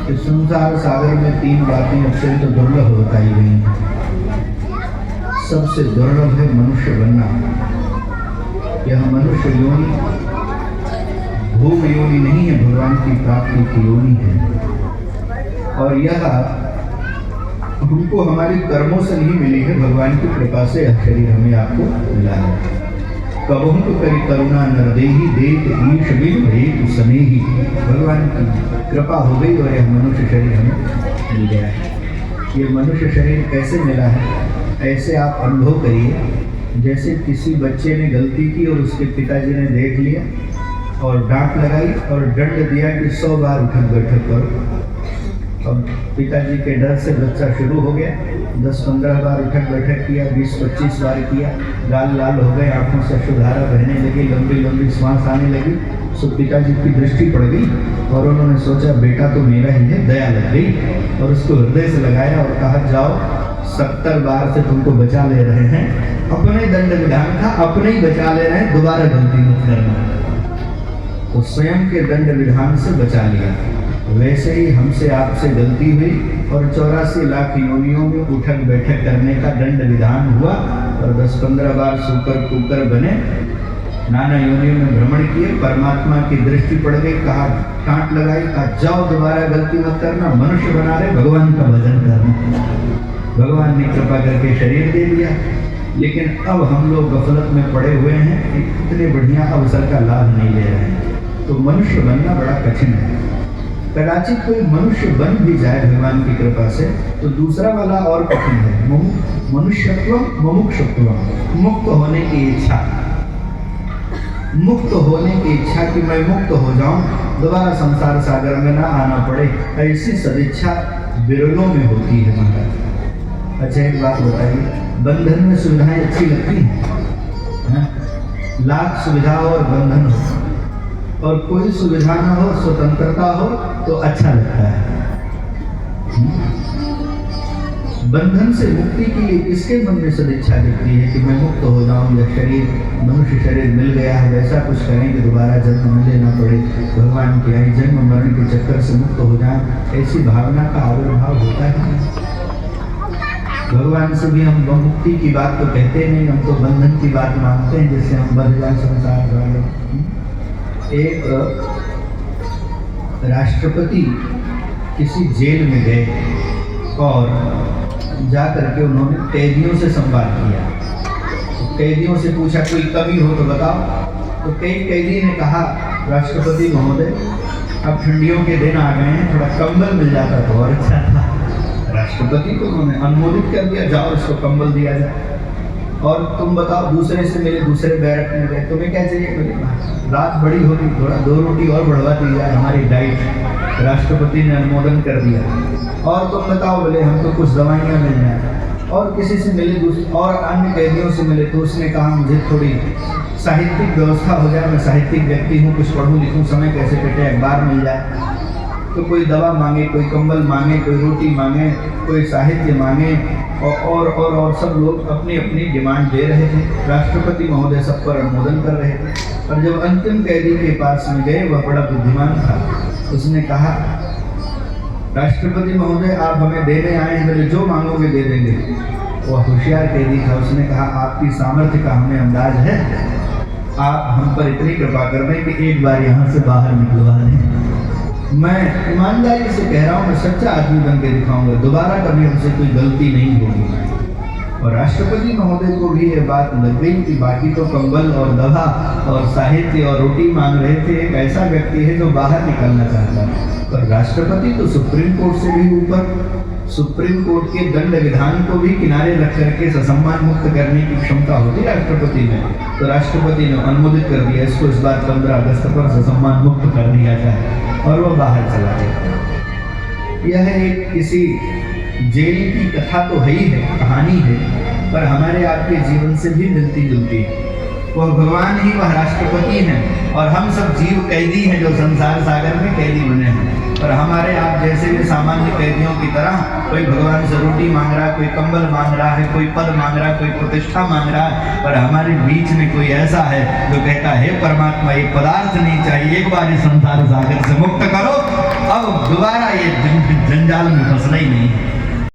कि संसार सागर में तीन बातें अत्यंत दुर्लभ बताई गई हैं। सबसे दुर्लभ है मनुष्य बनना। यह मनुष्य योनि भूम योनि नहीं है, भगवान की प्राप्ति की योनि है। और यह हमको हमारे कर्मों से नहीं मिली है, भगवान की कृपा से यह शरीर हमें आपको मिला है। कबहू तो करी करुणा नरदेही देत ईश बिन भेद स्नेही। भगवान की कृपा हो गई और यह मनुष्य शरीर हमें मिल गया है। ये मनुष्य शरीर कैसे मिला है, ऐसे आप अनुभव करिए जैसे किसी बच्चे ने गलती की और उसके पिताजी ने देख लिया और डांट लगाई और दंड दिया कि 100 बार उठक बैठक करो। अब पिताजी के डर से बच्चा शुरू हो गया, 10-15 बार उठक बैठक किया, 20-25 बार किया, गाल लाल हो गए, आंखों से अश्रुधारा बहने लगी, लंबी लंबी श्वास आने लगी। सो पिताजी की दृष्टि पड़ गई और उन्होंने सोचा बेटा तो मेरा ही है, दया लग गई और उसको हृदय से लगाया और कहा जाओ 70 बार से तुमको बचा ले रहे हैं, अपने दंड विधान था, अपने ही बचा ले रहे हैं, दोबारा गलती मत करना। तो स्वयं के दंड विधान से बचा लिया। वैसे ही हमसे आपसे गलती हुई और 84 लाख योनियों में उठक बैठक करने का दंड विधान हुआ और 10-15 बार सूकर कुकर बने, नाना योनियों में भ्रमण किए, परमात्मा की दृष्टि पड़ गई, कहा डांट लगाई, कहा जाओ दोबारा गलती मत करना, मनुष्य बना रहे, भगवान का भजन करना। भगवान ने कृपा करके शरीर दे दिया। लेकिन अब हम लोग गफलत में पड़े हुए हैं, इतने बढ़िया अवसर का लाभ नहीं ले रहे हैं। तो मनुष्य बनना बड़ा कठिन है। कदाचित कोई मनुष्य बन भी जाए भगवान की कृपा से तो दूसरा वाला और कठिन है, मनुष्यत्व मुमुक्षुत्व, मुक्त होने की इच्छा। मुक्त होने की इच्छा कि मैं मुक्त हो जाऊं, दोबारा संसार सागर में ना आना पड़े, ऐसी सदिच्छा बिरलों में होती है महाराज। अच्छा एक बात बताइए, बंधन में सुविधाएं अच्छी लगती हैं? लाख सुविधा हो और बंधन हो और कोई सुविधा ना हो, स्वतंत्रता हो तो अच्छा लगता है। बंधन से मुक्ति के लिए किसके मन में सदिच्छा दिखती है कि मैं मुक्त हो जाऊं, या शरीर मनुष्य शरीर मिल गया है वैसा कुछ करें कि दोबारा जन्म न लेना पड़े, भगवान के आई जन्म मरण के चक्कर से मुक्त हो जाए, ऐसी भावना का आविर्भाव होता है। भगवान से भी हम मुक्ति की बात तो कहते नहीं, हम तो बंधन की बात मानते हैं जिससे हम बंध जाए संसार वाले। एक राष्ट्रपति किसी जेल में गए और जा करके उन्होंने कैदियों से संवाद किया। तो कैदियों से पूछा कोई कमी हो तो बताओ। तो कई कैदी ने कहा राष्ट्रपति महोदय अब ठंडियों के दिन आ गए हैं, थोड़ा कंबल मिल जाता तो और अच्छा था। राष्ट्रपति को उन्होंने अनुमोदित कर दिया, जाओ इसको कंबल दिया जाए। और तुम बताओ दूसरे से मिले, दूसरे बैरक में गए, तुम्हें क्या चाहिए? बोले रात बड़ी होगी, थोड़ा 2 रोटी और बढ़वा दी जाए हमारी डाइट। राष्ट्रपति ने अनुमोदन कर दिया। और तुम बताओ, बोले हम तो कुछ दवाइयाँ मिल जाए। और किसी से मिले, दूसरे और अन्य कैदियों से मिले तो उसने कहा मुझे थोड़ी साहित्यिक व्यवस्था हो जाए, मैं साहित्यिक व्यक्ति हूँ, कुछ पढ़ूँ लिखूँ, समय कैसे कटे, अखबार मिल जाए। तो कोई दवा मांगे, कोई कंबल मांगे, कोई रोटी मांगे, कोई साहित्य मांगे और सब लोग अपनी अपनी डिमांड दे रहे थे। राष्ट्रपति महोदय सब पर अनुमोदन कर रहे थे। और जब अंतिम कैदी के पास में गए, वह बड़ा बुद्धिमान था, उसने कहा राष्ट्रपति महोदय आप हमें देने आए हैं, बोले जो मांगोगे दे देंगे। वह होशियार कैदी था, उसने कहा आपकी सामर्थ्य का हमें अंदाज है, आप हम पर इतनी कृपा कर दें कि एक बार यहाँ से बाहर निकलवा दें। मैं ईमानदारी से कह रहा हूँ, मैं सच्चा आदमी बन के दिखाऊंगा, दोबारा कभी हमसे कोई गलती नहीं होगी। और राष्ट्रपति महोदय को भी ये बात लग गई कि बाकी तो कंबल और दवा और साहित्य और रोटी मांग रहे थे, एक ऐसा व्यक्ति है जो बाहर निकलना चाहता है। पर राष्ट्रपति तो सुप्रीम कोर्ट से भी ऊपर, सुप्रीम कोर्ट के दंड विधान को भी किनारे रख करके ससम्मान मुक्त करने की क्षमता होती राष्ट्रपति में। तो राष्ट्रपति ने अनुमोदित कर दिया, इसको इस बार 15 अगस्त पर ससम्मान मुक्त कर दिया जाए और वह बाहर चला गया। यह एक किसी जेल की कथा तो है ही है, कहानी है, पर हमारे आपके जीवन से भी मिलती जुलती है। वह भगवान ही वह राष्ट्रपति हैं और हम सब जीव कैदी हैं जो संसार सागर में कैदी बने हैं। और हमारे आप जैसे भी सामान्य कैदियों की तरह कोई भगवान से रोटी मांग रहा है, कोई कंबल मांग रहा है, कोई पद मांग रहा है, कोई प्रतिष्ठा मांग रहा है, पर हमारे बीच में कोई ऐसा है जो कहता है परमात्मा ये पदार्थ नहीं चाहिए, एक बार इस संसार सागर से मुक्त करो अब दोबारा ये जंजाल में फंसना ही नहीं है।